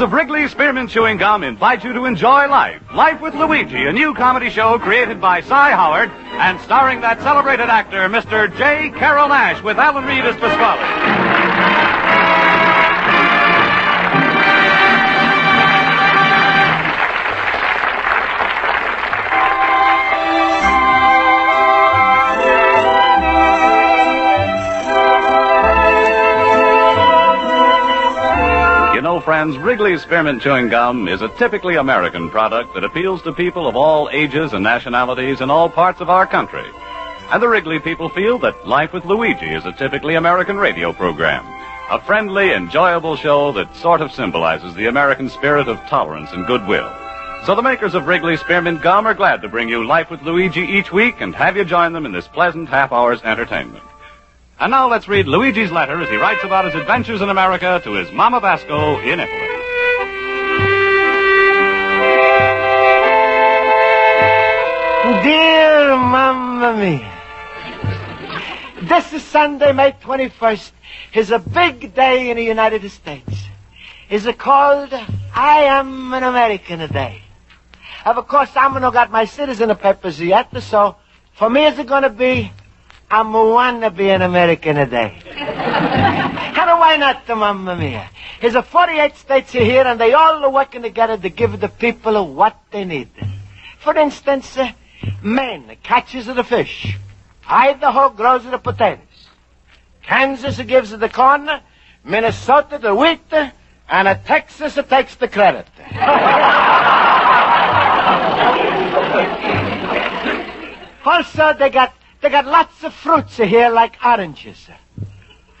of Wrigley Spearmint Chewing Gum invite you to enjoy life. Life with Luigi, a new comedy show created by Cy Howard and starring that celebrated actor, Mr. J.Carrol Nash, with Alan Reed as Pasquale. Friends, Wrigley's Spearmint Chewing Gum is a typically American product that appeals to people of all ages and nationalities in all parts of our country. And the Wrigley people feel that Life with Luigi is a typically American radio program, a friendly, enjoyable show that sort of symbolizes the American spirit of tolerance and goodwill. So the makers of Wrigley's Spearmint Gum are glad to bring you Life with Luigi each week and have you join them in this pleasant half-hour's entertainment. And now let's read Luigi's letter as he writes about his adventures in America to his Mama Vasco in Italy. Dear Mamma Mia, this is Sunday, May 21st. It's a big day in the United States. It's called I Am an American Day. Of course, I'm not got my citizen papers yet, so for me it's going to be I wanna be an American today. And why not, Mamma Mia? There's 48 states here, and they all are working together to give the people what they need. For instance, Maine catches the fish. Idaho grows the potatoes. Kansas gives the corn. Minnesota the wheat. And Texas takes the credit. Also, they got lots of fruits here, like oranges.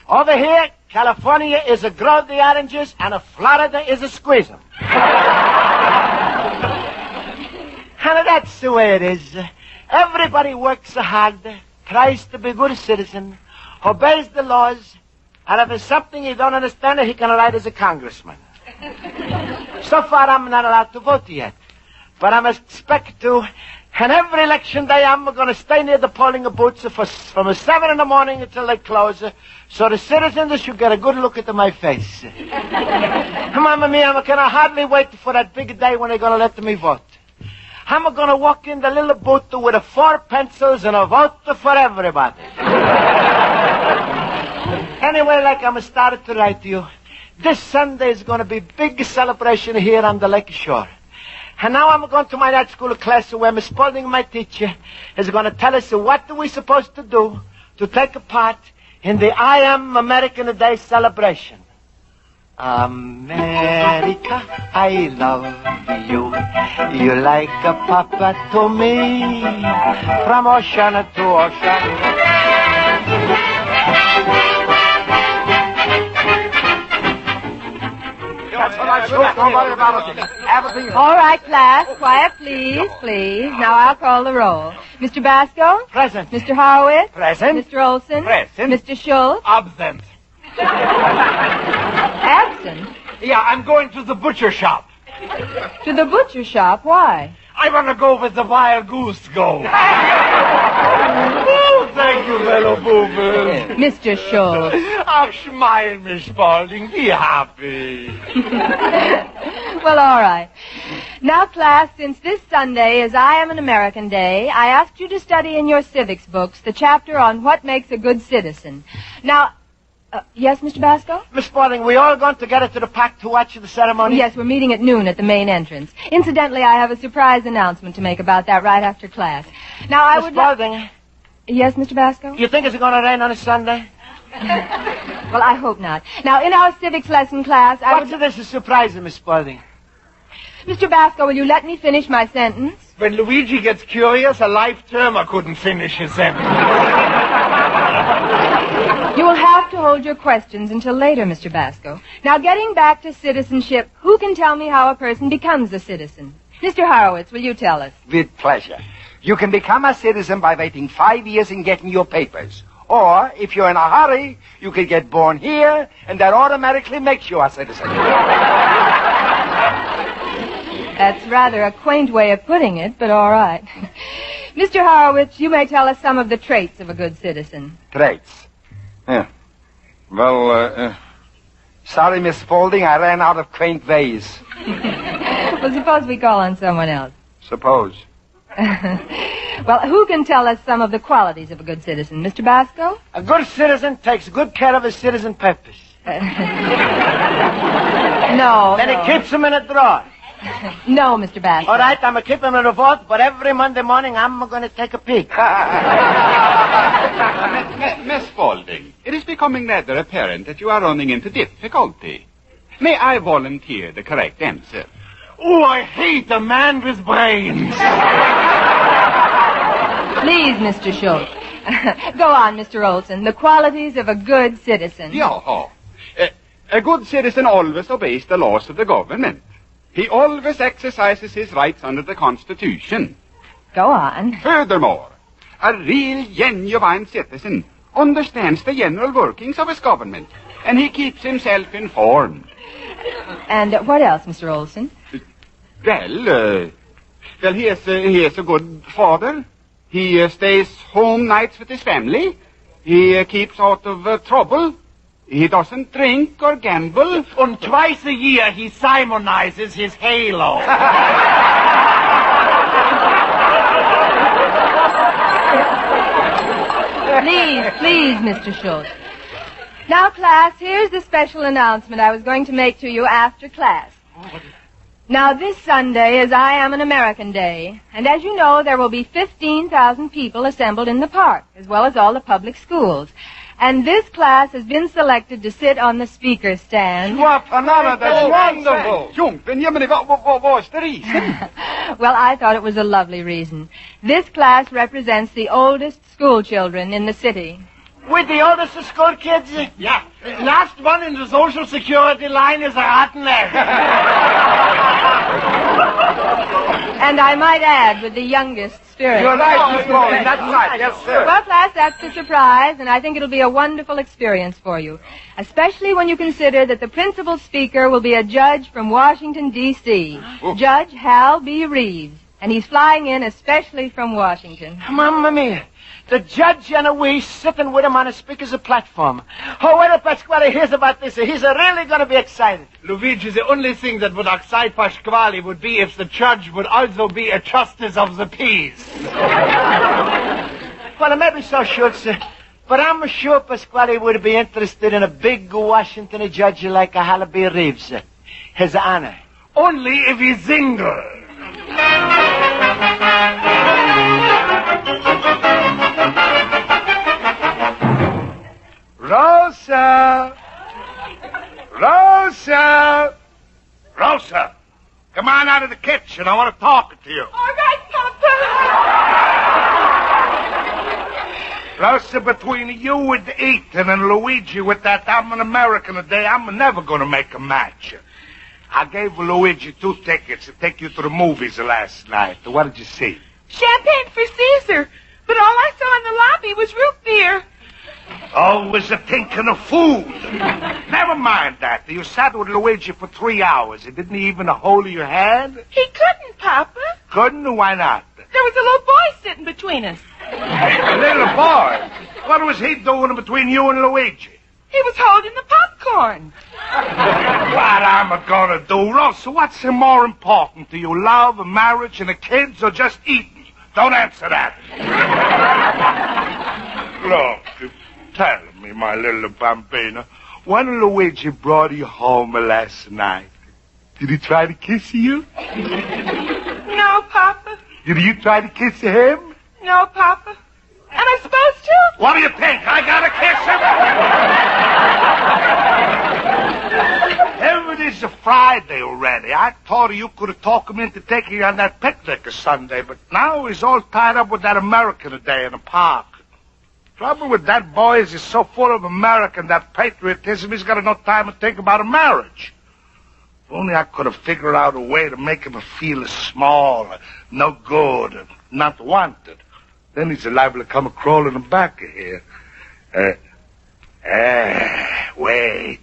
Over here, California is a grow the oranges, and Florida is a squeeze them. And that's the way it is. Everybody works hard, tries to be a good citizen, obeys the laws, and if there's something you don't understand, he can write as a congressman. So far, I'm not allowed to vote yet, but I expect to. And every election day, I'm going to stay near the polling booths from 7 in the morning until they close, so the citizens should get a good look at my face. Mamma Mia, I can hardly wait for that big day when they're going to let me vote. I'm going to walk in the little booth with 4 pencils and a vote for everybody. Anyway, like I'm started to write to you, this Sunday is going to be a big celebration here on the lake shore. And now I'm going to my night school class where Miss Spaulding, my teacher, is going to tell us what are we supposed to do to take part in the I Am American Day celebration. America, I love you. You like a papa to me. From ocean to ocean. All right, class. Quiet, please, please. Now I'll call the roll. Mr. Basco? Present. Mr. Horowitz? Present. Mr. Olson? Present. Mr. Schultz? Absent. Absent? Yeah, I'm going to the butcher shop. To the butcher shop? Why? I want to go with the wild goose go. Oh, thank you, fellow boo-boo. Mr. Schultz. Oh, smile, Miss Spaulding. Be happy. Well, all right. Now, class, since this Sunday is I Am an American Day, I asked you to study in your civics books the chapter on what makes a good citizen. Now, yes, Mr. Basco? Miss Spaulding, we all going together to the park to watch the ceremony? Yes, we're meeting at noon at the main entrance. Incidentally, I have a surprise announcement to make about that right after class. Now, I Miss would... Spaulding. Yes, Mr. Basco? You think it's going to rain on a Sunday? Well, I hope not. Now, in our civics lesson class, What's this a surprise, Miss Spaulding? Mr. Basco, will you let me finish my sentence? When Luigi gets curious, a life termer couldn't finish his sentence. You will have to hold your questions until later, Mr. Basco. Now, getting back to citizenship, who can tell me how a person becomes a citizen? Mr. Horowitz, will you tell us? With pleasure. You can become a citizen by waiting 5 years and getting your papers. Or, if you're in a hurry, you could get born here, and that automatically makes you a citizen. That's rather a quaint way of putting it, but all right. Mr. Horowitz, you may tell us some of the traits of a good citizen. Traits? Yeah. Well, Sorry, Miss Spaulding, I ran out of quaint ways. Well, suppose we call on someone else. Suppose. Well, who can tell us some of the qualities of a good citizen? Mr. Basco? A good citizen takes good care of his citizen papers. No. Then he keeps them in a drawer. No, Mr. Basco. All right, I'm going to keep them in a vault, but every Monday morning I'm going to take a peek. Miss Spaulding, it is becoming rather apparent that you are running into difficulty. May I volunteer the correct answer? Oh, I hate a man with brains. Please, Mr. Schultz. Go on, Mr. Olson. The qualities of a good citizen. Yeah. A good citizen always obeys the laws of the government. He always exercises his rights under the Constitution. Go on. Furthermore, a real, genuine citizen understands the general workings of his government, and he keeps himself informed. And what else, Mr. Olson? Well, he is a good father. He stays home nights with his family. He keeps out of trouble. He doesn't drink or gamble. And twice a year he simonizes his halo. Please, Mr. Schultz. Now, class, here's the special announcement I was going to make to you after class. Now, this Sunday is I Am an American Day, and as you know, there will be 15,000 people assembled in the park, as well as all the public schools. And this class has been selected to sit on the speaker's stand. Panana, that's wonderful. Jumpen, what was the reason? Well, I thought it was a lovely reason. This class represents the oldest school children in the city. With the oldest of school kids? Yeah. Last one in the Social Security line is a rotten egg. And I might add, with the youngest spirit. You're right, Miss Spaulding. That's right. Yes, sir. Well, class, that's the surprise, and I think it'll be a wonderful experience for you, especially when you consider that the principal speaker will be a judge from Washington, D.C., Judge Hal B. Reeves, and he's flying in especially from Washington. Mamma mia. The judge and a we sitting with him on a speaker's platform. Oh, well, Pasquale hears about this. He's really going to be excited. Luigi, the only thing that would excite Pasquale would be if the judge would also be a justice of the peace. Well, maybe so, Schultz. But I'm sure Pasquale would be interested in a big Washington judge like a Hal B. Reeves. His honor. Only if he's single. Rosa! Rosa! Rosa, come on out of the kitchen. I want to talk to you. All right, Papa. Rosa, between you with Ethan and Luigi with that I'm an American today, I'm never going to make a match. I gave Luigi 2 tickets to take you to the movies last night. What did you see? Champagne for Caesar, but all I saw in the lobby was root beer. Always a thinking of food. Never mind that. You sat with Luigi for 3 hours. He didn't even hold your hand? He couldn't, Papa. Couldn't? Why not? There was a little boy sitting between us. A little boy? What was he doing between you and Luigi? He was holding the popcorn. What am I gonna do? Rosa, what's more important to you? Love, marriage, and the kids, or just eating? Don't answer that. Look, tell me, my little bambina, when Luigi brought you home last night, did he try to kiss you? No, Papa. Did you try to kiss him? No, Papa. Am I supposed to? What do you think? I gotta kiss him? It is a Friday already. I thought you could have talked him into taking you on that picnic Sunday, but now he's all tied up with that American today in the park. Trouble with that boy is he's so full of American, that patriotism, he's got no time to think about a marriage. If only I could have figured out a way to make him feel small, no good, not wanted. Then he's liable to come crawling back of here. Wait.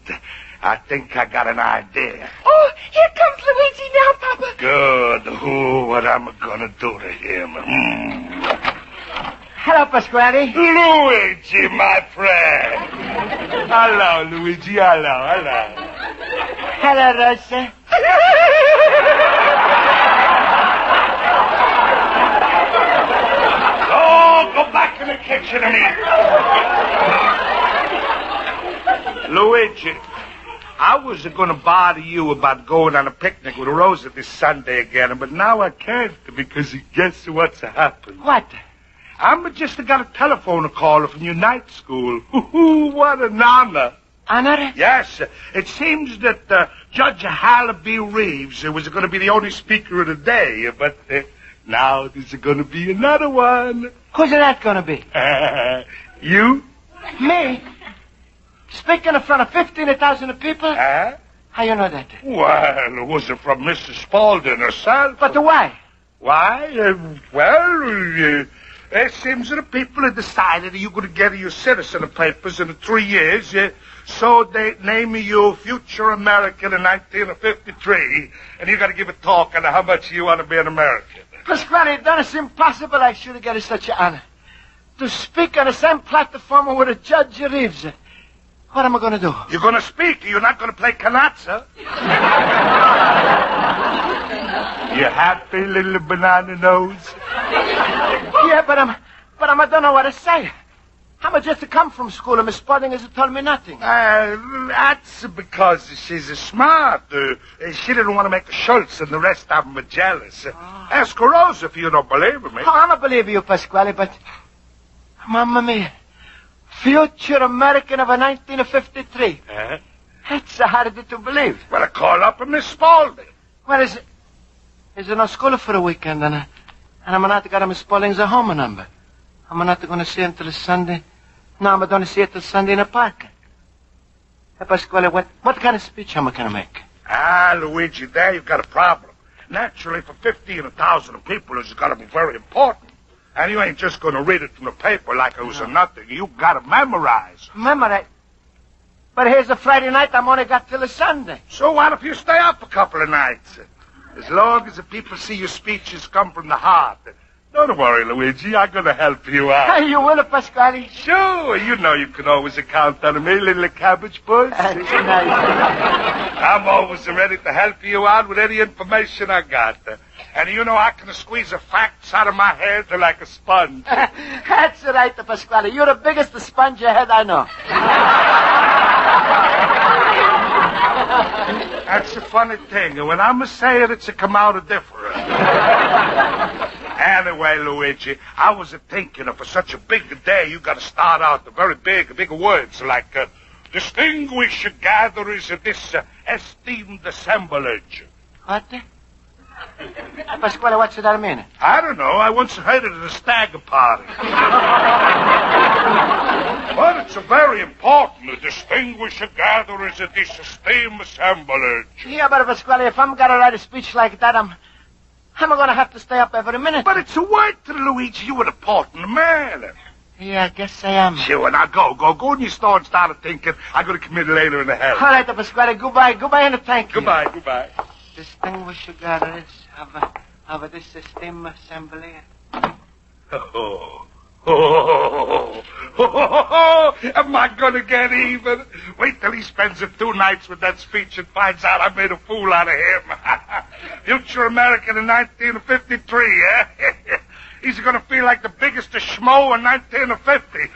I think I got an idea. Oh, here comes Luigi now, Papa. Good. Oh, what am I gonna do to him? Hello, Pasquale. Luigi, my friend. Hello, Luigi. Hello. Hello, Rosa. Oh, go back in the kitchen and eat. Luigi, I was going to bother you about going on a picnic with Rosa this Sunday again, but now I can't because guess what's happened? What? I'm just got a telephone call from your night school. What an honor. Honor? Yes, it seems that Judge Hallaby Reeves was going to be the only speaker of the day, but now there's going to be another one. Who's that going to be? You? Me? Speaking in front of 15,000 people? Huh? How you know that? Well, it was from Mrs. Spaulding herself. But why? Why? It seems that the people have decided that you're going to get your citizen papers in 3 years, so they name you Future American in 1953, and you got to give a talk on how much you want to be an American. Pasquale, it doesn't seem possible I should get such an honor. To speak on the same platform with a Judge Reeves. What am I going to do? You're going to speak. You're not going to play canazza. You happy, little banana nose? Yeah, but I don't know what to say. I'm just come from school, and Miss Spaulding has told me nothing. That's because she's smart. She didn't want to make a Schultz, and the rest of them are jealous. Ask Rosa if you don't believe me. Oh, I don't believe you, Pasquale, but... Mamma mia. Future American of 1953. That's hard to believe. Well, I call up Miss Spaulding. Well, is there no school for a weekend, and I'm not got Miss Spaulding's home number? I'm not going to see her until Sunday. No, I'm going to see her till Sunday in the park. Hey, Pasquale, what kind of speech am I going to make? Luigi, there you've got a problem. Naturally, for 15,000 people, it's got to be very important. And you ain't just going to read it from the paper like it was a nothing. You got to memorize. Memorize? But here's a Friday night. I'm only got till a Sunday. So what if you stay up a couple of nights? As long as the people see your speeches come from the heart. Don't worry, Luigi. I'm going to help you out. Hey, you will, Pasquale? Sure. You know you can always count on me, little cabbage puss. That's nice. I'm always ready to help you out with any information I got. And you know I can squeeze the facts out of my head like a sponge. That's right, Pasquale. You're the biggest sponge head I know. That's the funny thing. When I'm saying it's a come out different. Anyway, Luigi, I was thinking for such a big day, you got to start out the very big words like distinguished gatherers of this esteemed assemblage. What? Pasquale, what's that mean? I don't know. I once heard it at a stag party. But it's very important to distinguish the gatherers of this esteemed assemblage. Yeah, but Pasquale, if I'm going to write a speech like that, I'm going to have to stay up every minute. But it's a word to Luigi. You're an important man. Yeah, I guess I am. Sure, now go in your store and start thinking I'm going to come in later in the hell. All right, Pasquale, goodbye and thank you. Goodbye. Distinguished gatherers of this esteemed assembly. Am I going to get even? Wait till he spends 2 nights with that speech and finds out I made a fool out of him. Future American in 1953, eh? He's going to feel like the biggest schmo in 1950.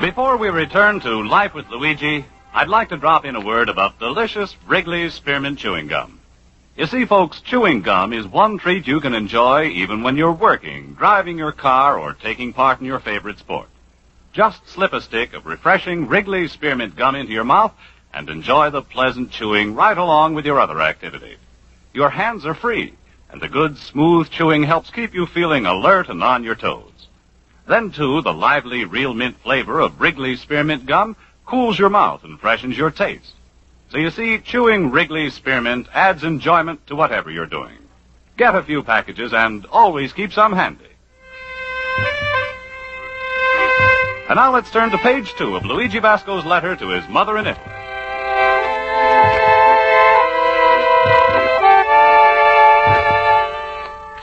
Before we return to Life with Luigi, I'd like to drop in a word about delicious Wrigley's Spearmint Chewing Gum. You see, folks, chewing gum is one treat you can enjoy even when you're working, driving your car, or taking part in your favorite sport. Just slip a stick of refreshing Wrigley's Spearmint Gum into your mouth and enjoy the pleasant chewing right along with your other activities. Your hands are free, and the good, smooth chewing helps keep you feeling alert and on your toes. Then, too, the lively real mint flavor of Wrigley's Spearmint Gum cools your mouth and freshens your taste. So you see, chewing Wrigley's Spearmint adds enjoyment to whatever you're doing. Get a few packages and always keep some handy. And now let's turn to page 2 of Luigi Basco's letter to his mother in Italy.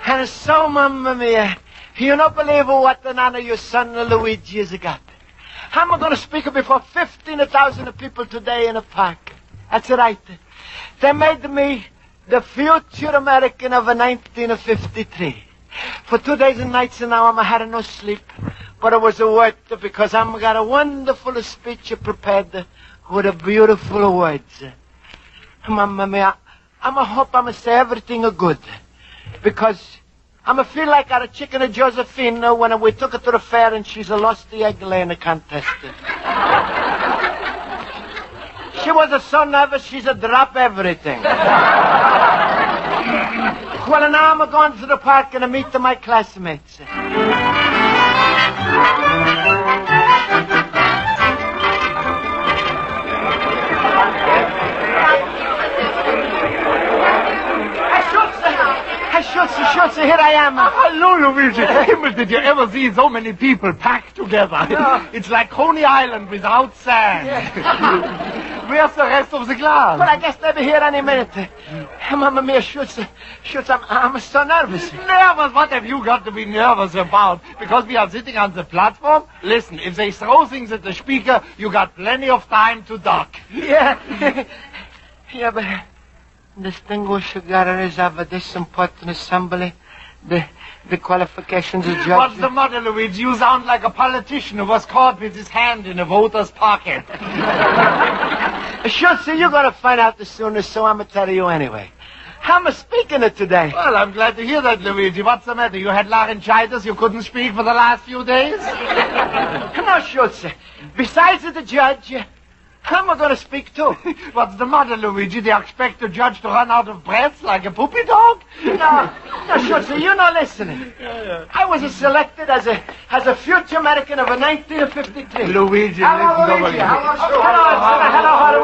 And so, Mamma Mia, you don't believe what the nana your son Luigi has got. I'm going to speak before 15,000 people today in a park. That's right. They made me the future American of 1953. For 2 days and nights now, I had no sleep. But it was worth it because I'm got a wonderful speech prepared with the beautiful words. Mamma Mia, I hope I'm say everything good. Because I'm feel like I chicken of Josephine when we took her to the fair and she's lost the egg laying contest. She was so nervous she's drop everything. Well, now I'm going to the park and I meet my classmates. Schultz, here I am. Hello, Luigi. Himmel, did you ever see so many people packed together? No. It's like Coney Island without sand. Yeah. Where's the rest of the glass? Well, I guess they'll be here any minute. Mamma Mia, Schultz, I'm so nervous. Nervous? What have you got to be nervous about? Because we are sitting on the platform? Listen, if they throw things at the speaker, you got plenty of time to duck. Yeah. Yeah, but distinguished gatherers of this important assembly, the qualifications of judges. What's the matter, Luigi? You sound like a politician who was caught with his hand in a voter's pocket. Schultz, you're going to find out the sooner, so I'm going to tell you anyway. I'm speaking it today. Well, I'm glad to hear that, Luigi. What's the matter? You had laryngitis? You couldn't speak for the last few days? No, Schultz. Besides the judge, I'm going to speak too. What's the matter, Luigi? They expect the judge to run out of breath like a poopy dog? No, Schultz, you're not listening. I was selected as a future American of 1953. Luigi, Hello,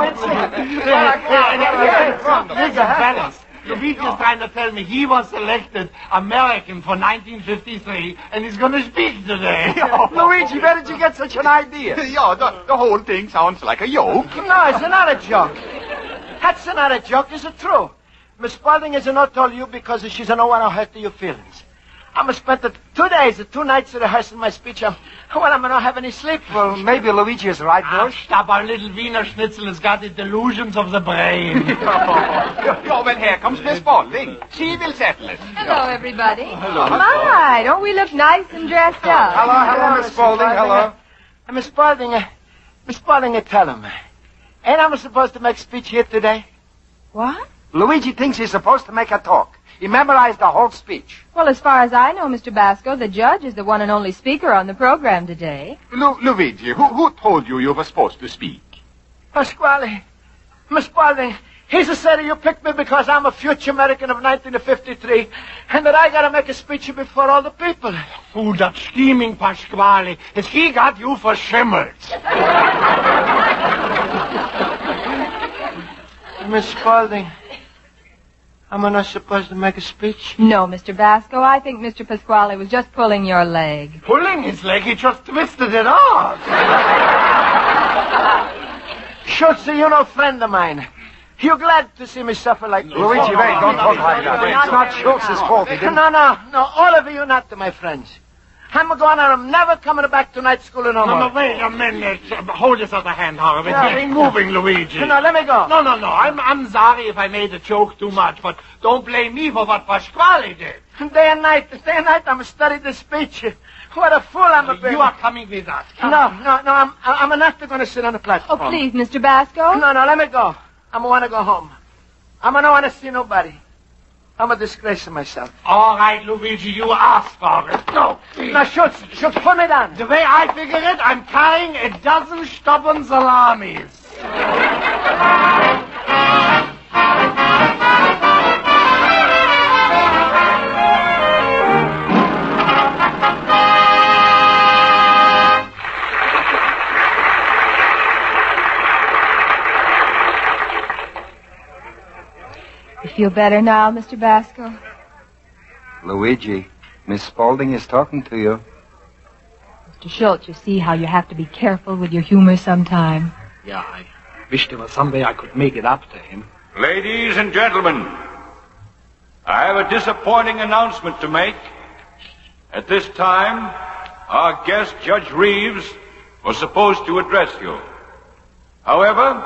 listen to me. Listen, fellas. Luigi is trying to tell me he was selected American for 1953, and he's going to speak today. Luigi, where did you get such an idea? Yeah, the whole thing sounds like a joke. No, it's not a joke. That's not a joke, is it true? Miss Spalding is not told you because she doesn't want to hurt your feelings. I'm spent 2 days, 2 nights rehearsing my speech. I'm not have any sleep. Well, maybe Luigi is right, Bush. Stop, our little Wiener Schnitzel has got the delusions of the brain. Well, here comes Miss Spalding. She will settle it. Hello, everybody. Hello. My, don't we look nice and dressed up? Hello, Miss Spalding. Hello. Miss Spalding, tell him. Ain't I supposed to make speech here today? What? Luigi thinks he's supposed to make a talk. He memorized the whole speech. Well, as far as I know, Mr. Basco, the judge is the one and only speaker on the program today. Luigi, who told you were supposed to speak? Pasquale. Miss Spalding, he's said you picked me because I'm a future American of 1953, and that I got to make a speech before all the people. Oh, that scheming Pasquale. Has he got you for shimmers? Miss Spalding, am I not supposed to make a speech? No, Mr. Basco, I think Mr. Pasquale was just pulling your leg. Pulling his leg? He just twisted it off. Schultz, you're no friend of mine. You're glad to see me suffer like this. Luigi, wait, don't talk like that. It's not Schultz's fault. He didn't... No, all of you not my friends. I'm going and I'm never coming back to night school no more. No, wait a minute. Hold this other hand, Harvey. It's getting moving, Luigi. No, let me go. No. I'm sorry if I made a joke too much, but don't blame me for what Pasquale did. Day and night, I'm studying the speech. What a fool I'm being. You are coming with us. No, I'm not going to sit on the platform. Oh, please, Mr. Basco. No, let me go. I want to go home. I don't want to see nobody. I'm a disgrace to myself. All right, Luigi, you asked for it. No. Now, Schultz, put me down. The way I figure it, I'm carrying a dozen stubborn salamis. You feel better now, Mr. Basco? Luigi, Miss Spalding is talking to you. Mr. Schultz, you see how you have to be careful with your humor sometime. Yeah, I wish there was some way I could make it up to him. Ladies and gentlemen, I have a disappointing announcement to make. At this time, our guest, Judge Reeves, was supposed to address you. However,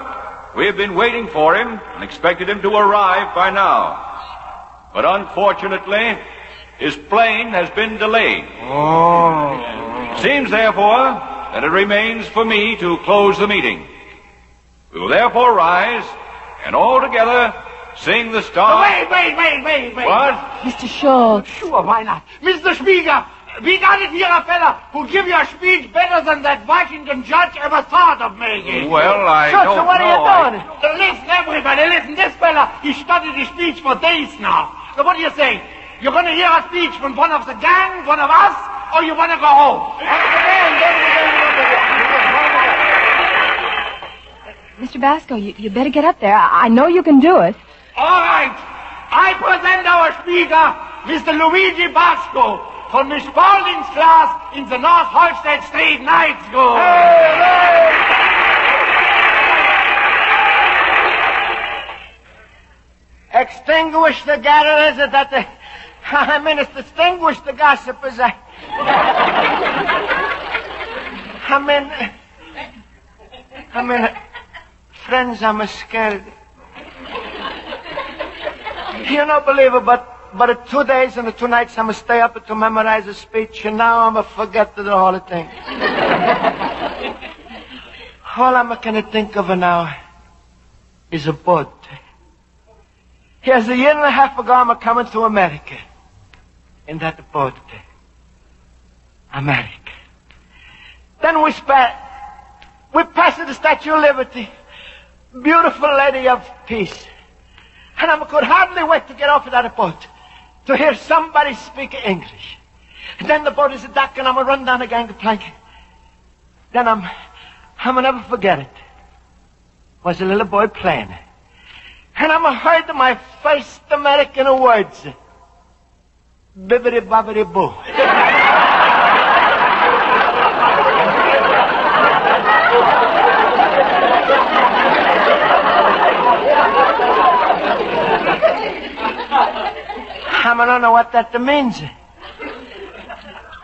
we have been waiting for him and expected him to arrive by now. But unfortunately, his plane has been delayed. Seems, therefore, that it remains for me to close the meeting. We will therefore rise and all together sing the star... Wait. What? Mr. Schultz. Sure, why not? Mr. Speaker, we got it here, a fella who give you a speech better than that Washington judge ever thought of making. Well, I Schultz, don't what know. are you doing? Listen, everybody, listen. This fella, he studied his speech for days now. So what do you say? You're going to hear a speech from one of the gang, one of us, or you want to go home? Mr. Basco, you better get up there. I know you can do it. All right. I present our speaker, Mr. Luigi Basco, from Miss Spaulding's class in the North Halstead Street Night School. Extinguish the gatherers that the... distinguish the gossipers. Friends, I'm scared. You don't believe it, but 2 days and 2 nights I'm stay up to memorize a speech, and now I'm forget the whole thing. All I'm gonna think of now is a boat. Here's a year and a half ago I'm coming to America. In that boat. America. Then we passed the Statue of Liberty. Beautiful lady of peace. And I could hardly wait to get off of that boat to hear somebody speak English. And then the boat is a dock and I'm going to run down the gangplank. Then I'm going to never forget it. Was a little boy playing. And I'm heard my first American words. Bibbidi bobbidi boo. I don't know what that means.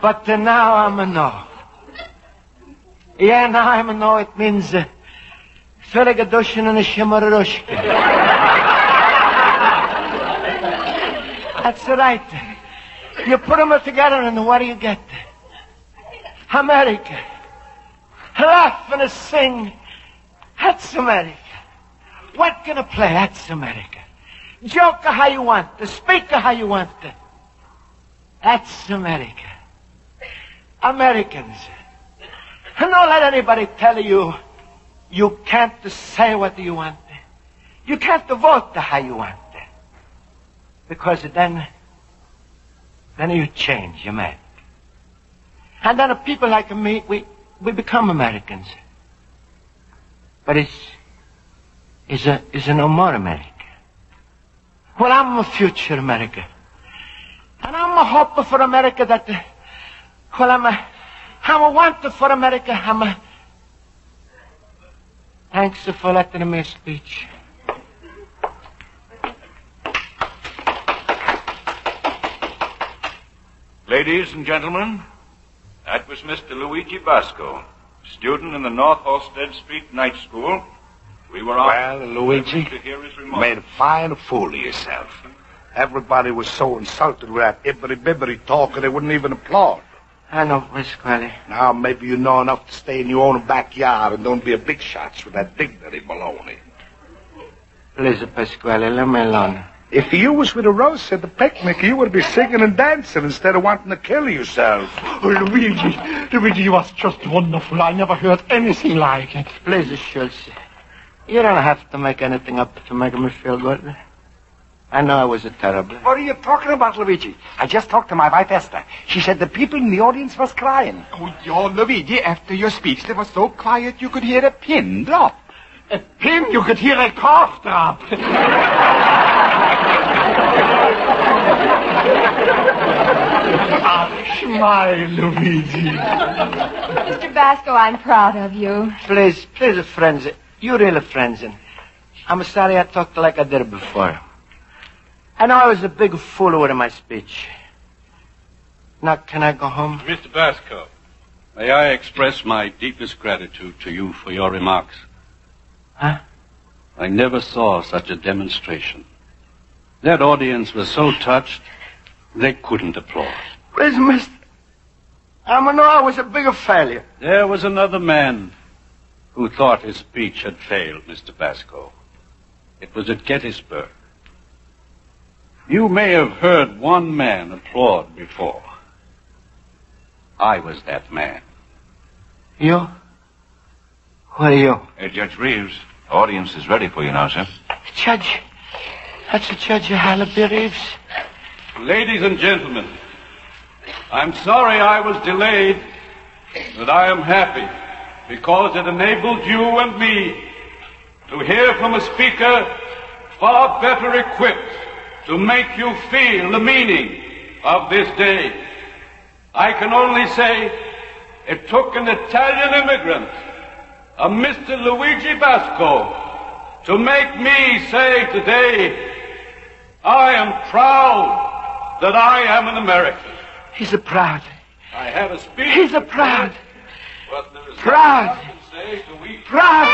But now I know. Yeah, now I know it means Feligadushin and a Shimarushka. That's right. You put them together and what do you get? America. Laugh and sing. That's America. What can I play? That's America. Joke how you want. Speak how you want. That's America. Americans. And don't let anybody tell you you can't say what you want. You can't vote how you want. Because then you change, you man. And then people like me, we become Americans. But it's no more America. Well, I'm a future America. And I'm a hope for America that, I'm a want for America. Thanks for letting me speak. Ladies and gentlemen, that was Mr. Luigi Basco, student in the North Halstead Street Night School. We were Well, Luigi, to hear his you remarks. made a fine fool of yourself. Everybody was so insulted with that ibbity-bibbity talk they wouldn't even applaud. I know, Pasquale. Now maybe you know enough to stay in your own backyard and don't be a big shots with that dignity baloney. Please, Pasquale, let me alone. If you was with a Rose at the picnic, you would be singing and dancing instead of wanting to kill yourself. Oh, Luigi, you was just wonderful. I never heard anything like it. Please, Schultz. You don't have to make anything up to make me feel good. I know I was terrible. What are you talking about, Luigi? I just talked to my wife, Esther. She said the people in the audience was crying. Oh, yeah, Luigi, after your speech, they were so quiet you could hear a pin drop. A pin, you could hear a cough drop. Smile, Luigi. Mr. Basco, I'm proud of you. Please, friends. You really friends. And I'm sorry I talked like I did before. I know I was a big fool with my speech. Now, can I go home? Mr. Basco, may I express my deepest gratitude to you for your remarks? Huh? I never saw such a demonstration. That audience was so touched, they couldn't applaud. Please, mister. I know I was a bigger failure. There was another man who thought his speech had failed, Mr. Basco. It was at Gettysburg. You may have heard one man applaud before. I was that man. You? Who are you? Judge Reeves, the audience is ready for you now, sir. Judge. That's the Judge Hallaby Reeves. Ladies and gentlemen, I'm sorry I was delayed, but I am happy because it enabled you and me to hear from a speaker far better equipped to make you feel the meaning of this day. I can only say it took an Italian immigrant, a Mr. Luigi Basco, to make me say today, I am proud that I am an American. He's a proud. I had a speech. He's a proud. But there is Proud. nothing to say to we Proud.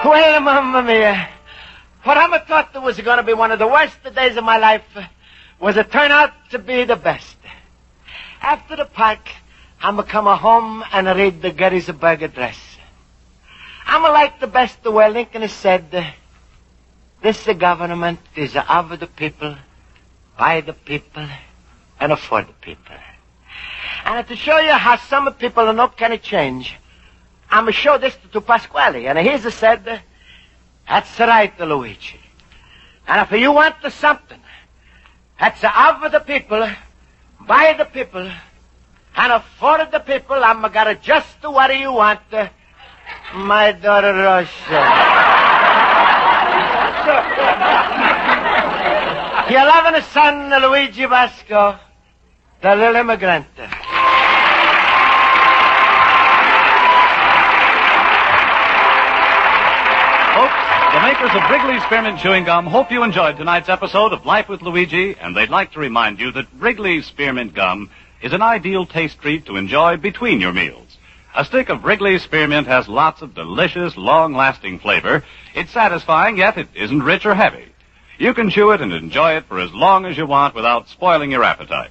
Well, Mamma Mia, what I thought that was going to be one of the worst days of my life was it turned out to be the best. After the park, I'm going to come home and read the Gettysburg Address. I'm going to like the best where Lincoln has said, this government is of the people, by the people, and for the people. And to show you how some people are not going to change, I'm going to show this to Pasquale. And he's said, that's right, Luigi. And if you want something that's of the people, by the people, and for the people, I'm going to just what you want, my daughter Rosa. Your loving son, Luigi Basco, the little immigrant. The makers of Wrigley's Spearmint Chewing Gum hope you enjoyed tonight's episode of Life with Luigi, and they'd like to remind you that Wrigley's Spearmint Gum is an ideal taste treat to enjoy between your meals. A stick of Wrigley's Spearmint has lots of delicious, long-lasting flavor. It's satisfying, yet it isn't rich or heavy. You can chew it and enjoy it for as long as you want without spoiling your appetite.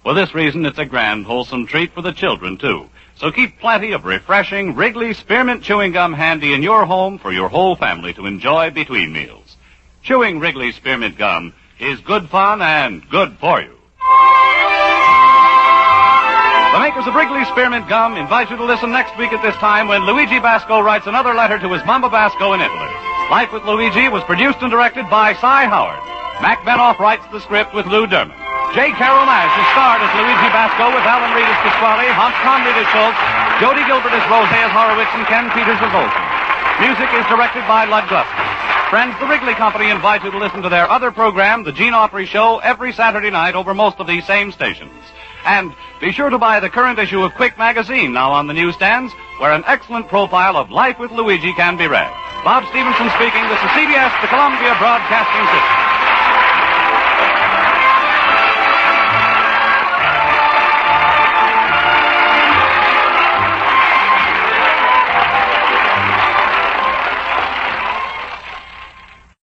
For this reason, it's a grand, wholesome treat for the children, too. So keep plenty of refreshing Wrigley's Spearmint Chewing Gum handy in your home for your whole family to enjoy between meals. Chewing Wrigley's Spearmint Gum is good fun and good for you. The makers of Wrigley's Spearmint Gum invite you to listen next week at this time when Luigi Basco writes another letter to his Mama Basco in Italy. Life with Luigi was produced and directed by Cy Howard. Mac Benoff writes the script with Lou Derman. J.Carrol Nash is starred as Luigi Basco with Alan Reed as Pasquale, Hans Conried as Schultz, Jody Gilbert as Rose as Horowitz, and Ken Peters as Olson. Music is directed by Lud Gluskin. Friends, the Wrigley Company invites you to listen to their other program, The Gene Autry Show, every Saturday night over most of these same stations. And be sure to buy the current issue of Quick magazine now on the newsstands, where an excellent profile of Life with Luigi can be read. Bob Stevenson speaking. This is CBS, the Columbia Broadcasting System.